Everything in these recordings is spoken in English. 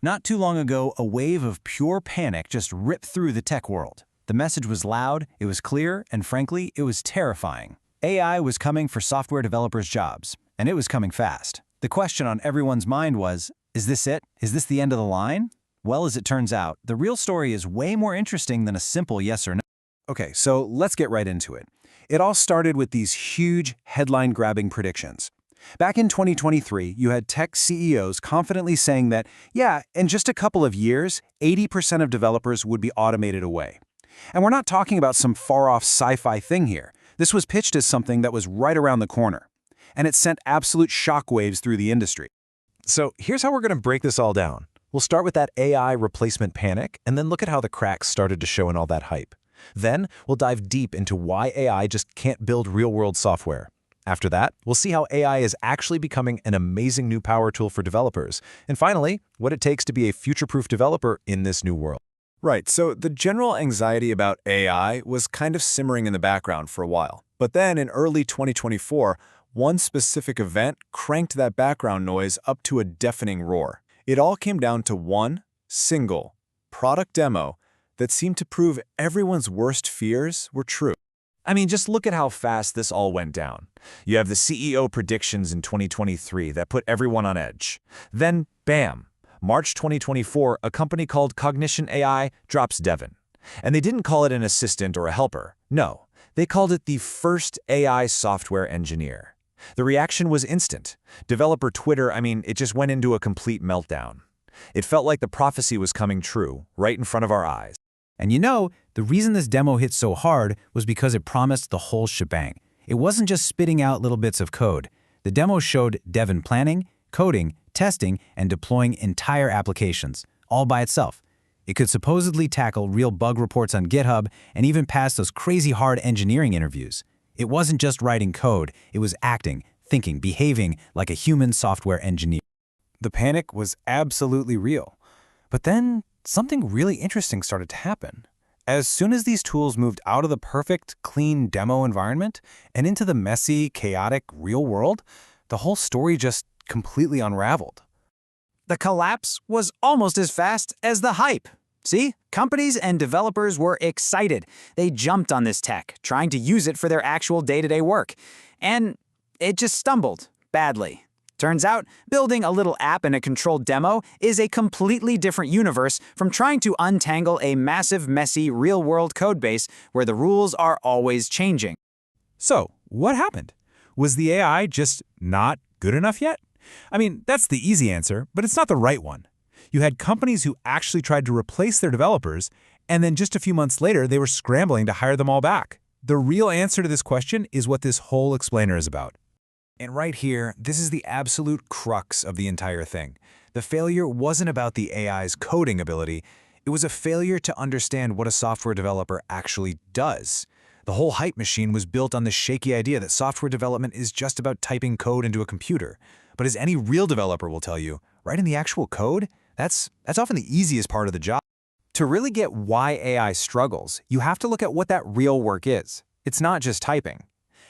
Not too long ago, a wave of pure panic just ripped through the tech world. The message was loud, it was clear, and frankly, it was terrifying. AI was coming for software developers' jobs, and it was coming fast. The question on everyone's mind was, is this it? Is this the end of the line? Well, as it turns out, the real story is way more interesting than a simple yes or no. Okay, so let's get right into it. It all started with these huge, headline-grabbing predictions. Back in 2023, you had tech CEOs confidently saying that, yeah, in just a couple of years, 80% of developers would be automated away. And we're not talking about some far-off sci-fi thing here. This was pitched as something that was right around the corner. And it sent absolute shockwaves through the industry. So here's how we're going to break this all down. We'll start with that AI replacement panic, and then look at how the cracks started to show in all that hype. Then, we'll dive deep into why AI just can't build real-world software. After that, we'll see how AI is actually becoming an amazing new power tool for developers. And finally, what it takes to be a future-proof developer in this new world. Right, so the general anxiety about AI was kind of simmering in the background for a while. But then in early 2024, one specific event cranked that background noise up to a deafening roar. It all came down to one single product demo that seemed to prove everyone's worst fears were true. I mean, just look at how fast this all went down. You have the CEO predictions in 2023 that put everyone on edge. Then, bam, March 2024, a company called Cognition AI drops Devin. And they didn't call it an assistant or a helper. No, they called it the first AI software engineer. The reaction was instant. Developer Twitter, it just went into a complete meltdown. It felt like the prophecy was coming true, right in front of our eyes. And the reason this demo hit so hard was because it promised the whole shebang. It wasn't just spitting out little bits of code. The demo showed Devin planning, coding, testing, and deploying entire applications, all by itself. It could supposedly tackle real bug reports on GitHub and even pass those crazy hard engineering interviews. It wasn't just writing code, it was acting, thinking, behaving like a human software engineer. The panic was absolutely real. But then, something really interesting started to happen. As soon as these tools moved out of the perfect, clean demo environment and into the messy, chaotic, real world, the whole story just completely unraveled. The collapse was almost as fast as the hype. See, companies and developers were excited. They jumped on this tech, trying to use it for their actual day-to-day work. And it just stumbled badly. Turns out, building a little app in a controlled demo is a completely different universe from trying to untangle a massive, messy, real-world codebase where the rules are always changing. So, what happened? Was the AI just not good enough yet? That's the easy answer, but it's not the right one. You had companies who actually tried to replace their developers, and then just a few months later, they were scrambling to hire them all back. The real answer to this question is what this whole explainer is about. And right here, this is the absolute crux of the entire thing. The failure wasn't about the AI's coding ability. It was a failure to understand what a software developer actually does. The whole hype machine was built on the shaky idea that software development is just about typing code into a computer. But as any real developer will tell you, writing the actual code, that's often the easiest part of the job. To really get why AI struggles, you have to look at what that real work is. It's not just typing.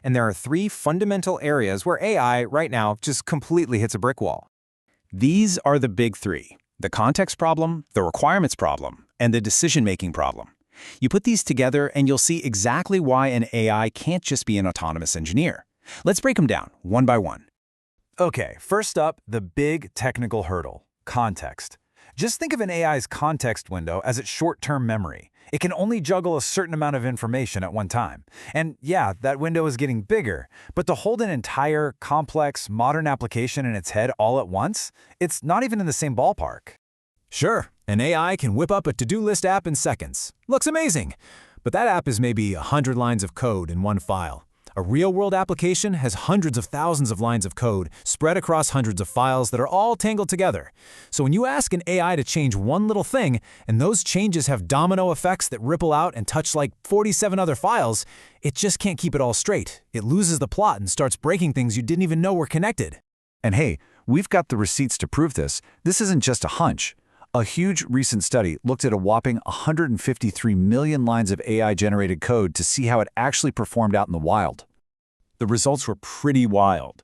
And there are three fundamental areas where AI, right now, just completely hits a brick wall. These are the big three: the context problem, the requirements problem, and the decision-making problem. You put these together and you'll see exactly why an AI can't just be an autonomous engineer. Let's break them down, one by one. Okay, first up, the big technical hurdle: context. Just think of an AI's context window as its short-term memory. It can only juggle a certain amount of information at one time. And yeah, that window is getting bigger, but to hold an entire, complex, modern application in its head all at once, it's not even in the same ballpark. Sure, an AI can whip up a to-do list app in seconds. Looks amazing. But that app is maybe 100 lines of code in one file. A real-world application has hundreds of thousands of lines of code spread across hundreds of files that are all tangled together. So when you ask an AI to change one little thing, and those changes have domino effects that ripple out and touch like 47 other files, it just can't keep it all straight. It loses the plot and starts breaking things you didn't even know were connected. And hey, we've got the receipts to prove this. This isn't just a hunch. A huge recent study looked at a whopping 153 million lines of AI-generated code to see how it actually performed out in the wild. The results were pretty wild.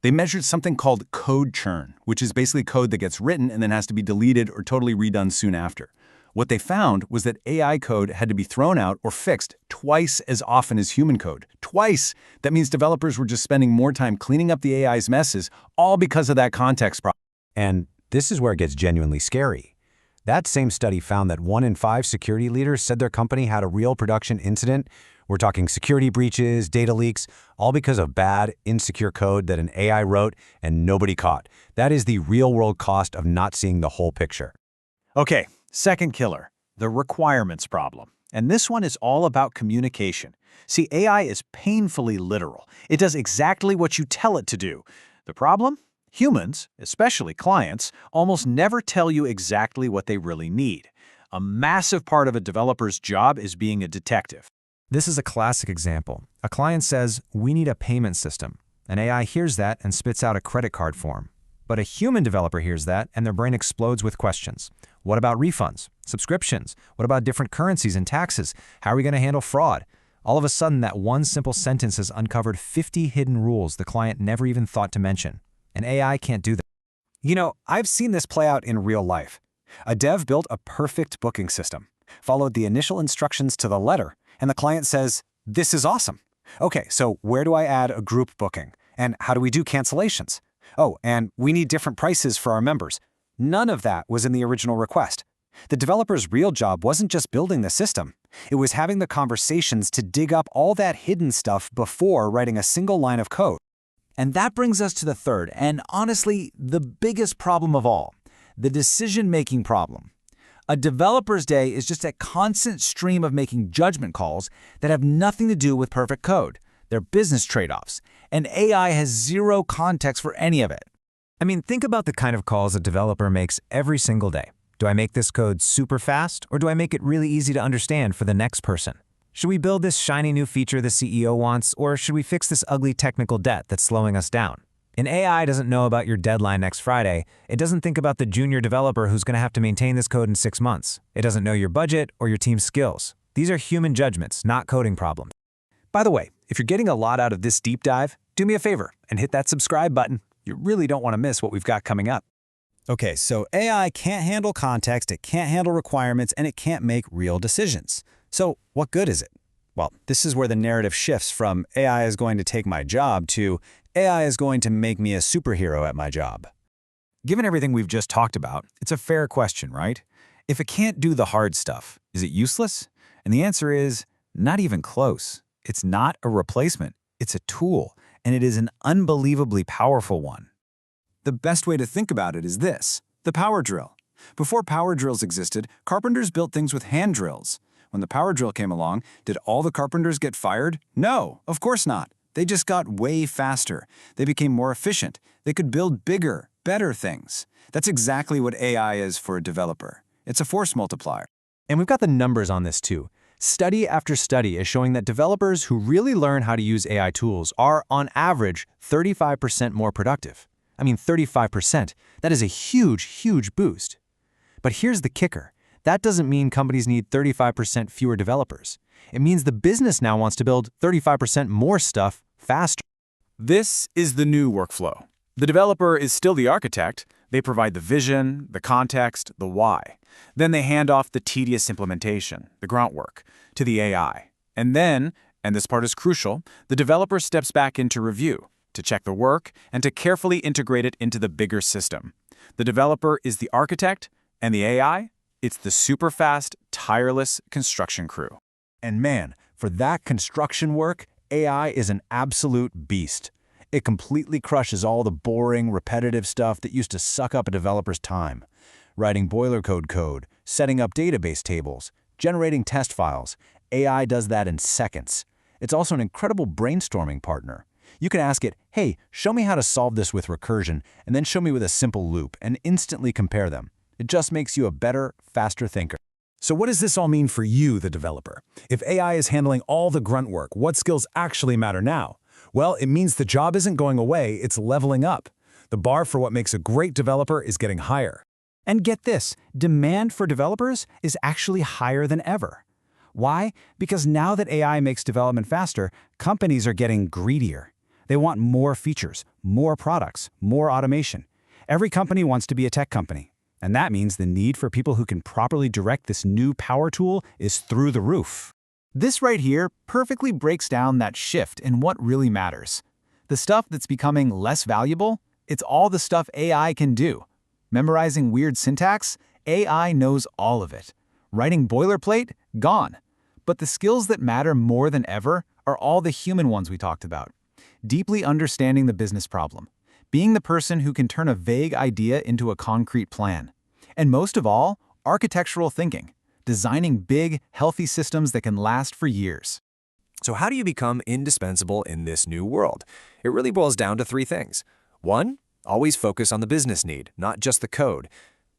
They measured something called code churn, which is basically code that gets written and then has to be deleted or totally redone soon after. What they found was that AI code had to be thrown out or fixed twice as often as human code. Twice! That means developers were just spending more time cleaning up the AI's messes, all because of that context problem. And this is where it gets genuinely scary. That same study found that 1 in 5 security leaders said their company had a real production incident. We're talking security breaches, data leaks, all because of bad, insecure code that an AI wrote and nobody caught. That is the real-world cost of not seeing the whole picture. Okay, second killer, the requirements problem. And this one is all about communication. See, AI is painfully literal. It does exactly what you tell it to do. The problem? Humans, especially clients, almost never tell you exactly what they really need. A massive part of a developer's job is being a detective. This is a classic example. A client says, "We need a payment system." An AI hears that and spits out a credit card form. But a human developer hears that and their brain explodes with questions. What about refunds? Subscriptions? What about different currencies and taxes? How are we going to handle fraud? All of a sudden, that one simple sentence has uncovered 50 hidden rules the client never even thought to mention. An AI can't do that. You know, I've seen this play out in real life. A dev built a perfect booking system, followed the initial instructions to the letter, and the client says, "This is awesome. Okay, so where do I add a group booking? And how do we do cancellations? Oh, and we need different prices for our members." None of that was in the original request. The developer's real job wasn't just building the system. It was having the conversations to dig up all that hidden stuff before writing a single line of code. And that brings us to the third, and honestly, the biggest problem of all, the decision-making problem. A developer's day is just a constant stream of making judgment calls that have nothing to do with perfect code. They're business trade-offs, and AI has zero context for any of it. I mean, think about the kind of calls a developer makes every single day. Do I make this code super fast, or do I make it really easy to understand for the next person? Should we build this shiny new feature the CEO wants, or should we fix this ugly technical debt that's slowing us down? An AI doesn't know about your deadline next Friday. It doesn't think about the junior developer who's going to have to maintain this code in 6 months. It doesn't know your budget or your team's skills. These are human judgments, not coding problems. By the way, if you're getting a lot out of this deep dive, do me a favor and hit that subscribe button. You really don't want to miss what we've got coming up. Okay, so AI can't handle context, it can't handle requirements, and it can't make real decisions. So what good is it? Well, this is where the narrative shifts from AI is going to take my job to AI is going to make me a superhero at my job. Given everything we've just talked about, it's a fair question, right? If it can't do the hard stuff, is it useless? And the answer is not even close. It's not a replacement. It's a tool, and it is an unbelievably powerful one. The best way to think about it is this: the power drill. Before power drills existed, carpenters built things with hand drills. When the power drill came along, did all the carpenters get fired? No, of course not. They just got way faster. They became more efficient. They could build bigger, better things. That's exactly what AI is for a developer. It's a force multiplier. And we've got the numbers on this too. Study after study is showing that developers who really learn how to use AI tools are, on average, 35% more productive. I mean, 35%. That is a huge, huge boost. But here's the kicker. That doesn't mean companies need 35% fewer developers. It means the business now wants to build 35% more stuff faster. This is the new workflow. The developer is still the architect. They provide the vision, the context, the why. Then they hand off the tedious implementation, the grunt work, to the AI. And then, and this part is crucial, the developer steps back into review, to check the work, and to carefully integrate it into the bigger system. The developer is the architect, and the AI, it's the super fast, tireless construction crew. And man, for that construction work, AI is an absolute beast. It completely crushes all the boring, repetitive stuff that used to suck up a developer's time. Writing boilercode code, setting up database tables, generating test files. AI does that in seconds. It's also an incredible brainstorming partner. You can ask it, "Hey, show me how to solve this with recursion, and then show me with a simple loop," and instantly compare them. It just makes you a better, faster thinker. So what does this all mean for you, the developer? If AI is handling all the grunt work, what skills actually matter now? Well, it means the job isn't going away, it's leveling up. The bar for what makes a great developer is getting higher. And get this, demand for developers is actually higher than ever. Why? Because now that AI makes development faster, companies are getting greedier. They want more features, more products, more automation. Every company wants to be a tech company. And that means the need for people who can properly direct this new power tool is through the roof. This right here perfectly breaks down that shift in what really matters. The stuff that's becoming less valuable, it's all the stuff AI can do. Memorizing weird syntax, AI knows all of it. Writing boilerplate, gone. But the skills that matter more than ever are all the human ones we talked about. Deeply understanding the business problem. Being the person who can turn a vague idea into a concrete plan. And most of all, architectural thinking. Designing big, healthy systems that can last for years. So how do you become indispensable in this new world? It really boils down to three things. 1, always focus on the business need, not just the code.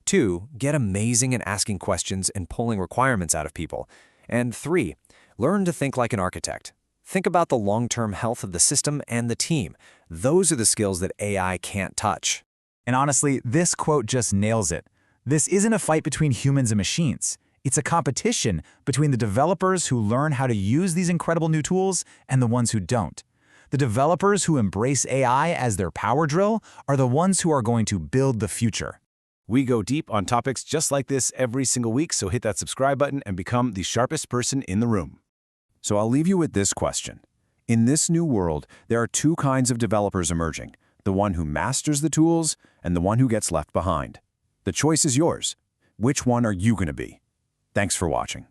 2, get amazing at asking questions and pulling requirements out of people. And 3, learn to think like an architect. Think about the long-term health of the system and the team. Those are the skills that AI can't touch. And honestly, this quote just nails it. This isn't a fight between humans and machines. It's a competition between the developers who learn how to use these incredible new tools and the ones who don't. The developers who embrace AI as their power drill are the ones who are going to build the future. We go deep on topics just like this every single week, so hit that subscribe button and become the sharpest person in the room. So I'll leave you with this question. In this new world, there are two kinds of developers emerging, the one who masters the tools and the one who gets left behind. The choice is yours. Which one are you going to be? Thanks for watching.